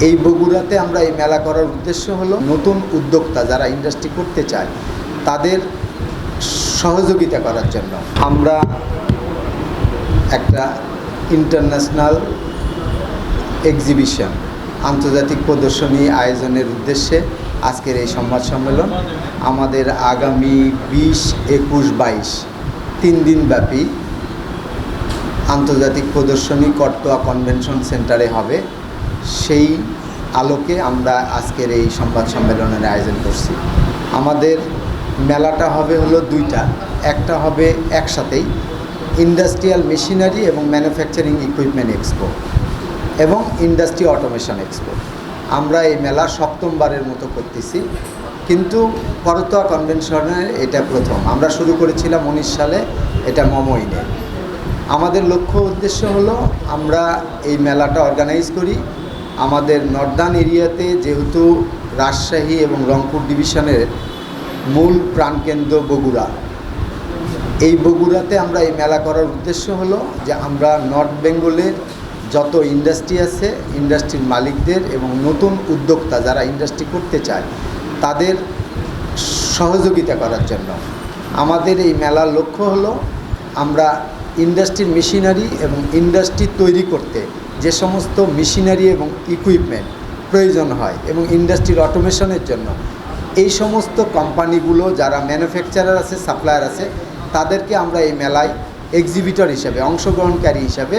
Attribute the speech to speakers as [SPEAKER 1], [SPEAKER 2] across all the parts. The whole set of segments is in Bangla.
[SPEAKER 1] এই বগুড়াতে আমরা এই মেলা করার উদ্দেশ্য হলো নতুন উদ্যোক্তা যারা ইন্ডাস্ট্রি করতে চায় তাদের সহযোগিতা করার জন্য আমরা একটা ইন্টারন্যাশনাল এক্সিবিশন আন্তর্জাতিক প্রদর্শনী আয়োজনের উদ্দেশ্যে আজকের এই সংবাদ সম্মেলন আমাদের আগামী 20, 21, 22 3 দিনব্যাপী আন্তর্জাতিক প্রদর্শনী করতোয়া কনভেনশন সেন্টারে হবে। সেই আলোকে আমরা আজকের এই সংবাদ সম্মেলনের আয়োজন করছি। আমাদের মেলাটা হবে হলো দুইটা, একটা হবে একসাথেই ইন্ডাস্ট্রিয়াল মেশিনারি এবং ম্যানুফ্যাকচারিং ইকুইপমেন্ট এক্সপো এবং ইন্ডাস্ট্রি অটোমেশন এক্সপো। আমরা এই মেলা 7মবারের মতো করতেছি, কিন্তু করতোয়া কনভেনশনের এটা প্রথম। আমরা শুরু করেছিলাম 19 সালে, এটা মমইনে। আমাদের লক্ষ্য উদ্দেশ্য হলো আমরা এই মেলাটা অর্গানাইজ করি আমাদের নর্দার্ন এরিয়াতে, যেহেতু রাজশাহী এবং রংপুর ডিভিশনের মূল প্রাণকেন্দ্র বগুড়া। এই বগুড়াতে আমরা এই মেলা করার উদ্দেশ্য হলো যে আমরা নর্থ বেঙ্গলের যত ইন্ডাস্ট্রি আছে, ইন্ডাস্ট্রির মালিকদের এবং নতুন উদ্যোক্তা যারা ইন্ডাস্ট্রি করতে চায় তাদের সহযোগিতা করার জন্য আমাদের এই মেলার লক্ষ্য হলো আমরা ইন্ডাস্ট্রির মেশিনারি এবং ইন্ডাস্ট্রি তৈরি করতে যে সমস্ত মেশিনারি এবং ইকুইপমেন্ট প্রয়োজন হয় এবং ইন্ডাস্ট্রির অটোমেশনের জন্য এই সমস্ত কোম্পানিগুলো যারা ম্যানুফ্যাকচারার আছে, সাপ্লায়ার আছে, তাদেরকে আমরা এই মেলায় এক্সিবিটর হিসাবে, অংশগ্রহণকারী হিসাবে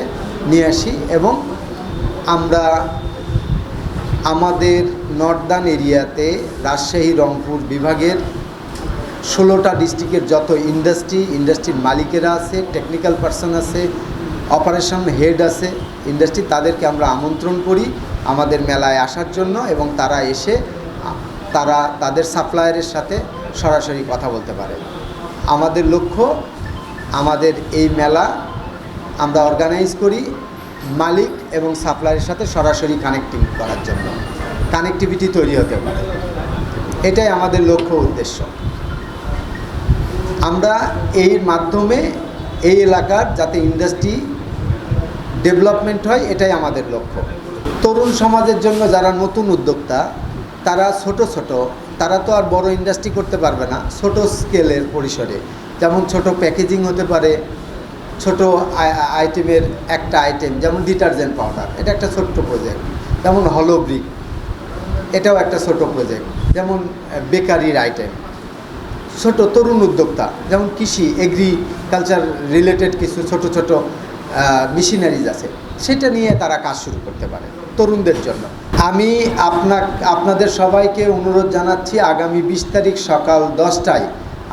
[SPEAKER 1] নিয়ে আসি এবং আমরা আমাদের নর্দার্ন এরিয়াতে রাজশাহী রংপুর বিভাগের 16টা ডিস্ট্রিক্টের যত ইন্ডাস্ট্রির মালিকেরা আছে, টেকনিক্যাল পার্সন আছে, অপারেশন হেড আছে ইন্ডাস্ট্রি, তাদেরকে আমরা আমন্ত্রণ করি আমাদের মেলায় আসার জন্য এবং তারা এসে তাদের সাপ্লায়ারের সাথে সরাসরি কথা বলতে পারে। আমাদের লক্ষ্য আমাদের এই মেলা আমরা অর্গানাইজ করি মালিক এবং সাপ্লায়ারের সাথে সরাসরি কানেক্টিং করার জন্য, কানেক্টিভিটি তৈরি হতে পারে। এটাই আমাদের লক্ষ্য উদ্দেশ্য। আমরা এর মাধ্যমে এই এলাকার যাতে ইন্ডাস্ট্রি ডেভেলপমেন্ট হয়, এটাই আমাদের লক্ষ্য। তরুণ সমাজের জন্য যারা নতুন উদ্যোক্তা তারা ছোট তারা তো আর বড় ইন্ডাস্ট্রি করতে পারবে না, ছোট স্কেলের পরিসরে, যেমন ছোট প্যাকেজিং হতে পারে, ছোট আইটেমের একটা আইটেম যেমন ডিটারজেন্ট পাউডার, এটা একটা ছোট্ট প্রজেক্ট। যেমন হলো ব্রিক, এটাও একটা ছোট প্রজেক্ট। যেমন বেকারির আইটেম, ছোট তরুণ উদ্যোক্তা, যেমন কৃষি এগ্রিকালচার রিলেটেড কিছু ছোট মেশিনারিজ আছে, সেটা নিয়ে তারা কাজ শুরু করতে পারে তরুণদের জন্য। আমি আপনাদের সবাইকে অনুরোধ জানাচ্ছি, আগামী 20 তারিখ সকাল 10টায়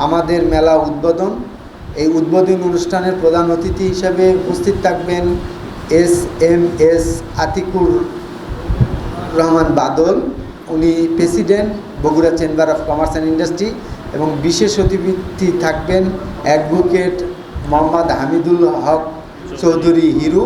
[SPEAKER 1] আমাদের মেলা উদ্বোধন। এই উদ্বোধন অনুষ্ঠানের প্রধান অতিথি হিসেবে উপস্থিত থাকবেন SMS আতিকুর রহমান বাদল, উনি president Bogura chamber of commerce and industry, এবং বিশেষ অতিথি থাকবেন অ্যাডভোকেট মোহাম্মদ হামিদুল হক চৌধুরী হিরু।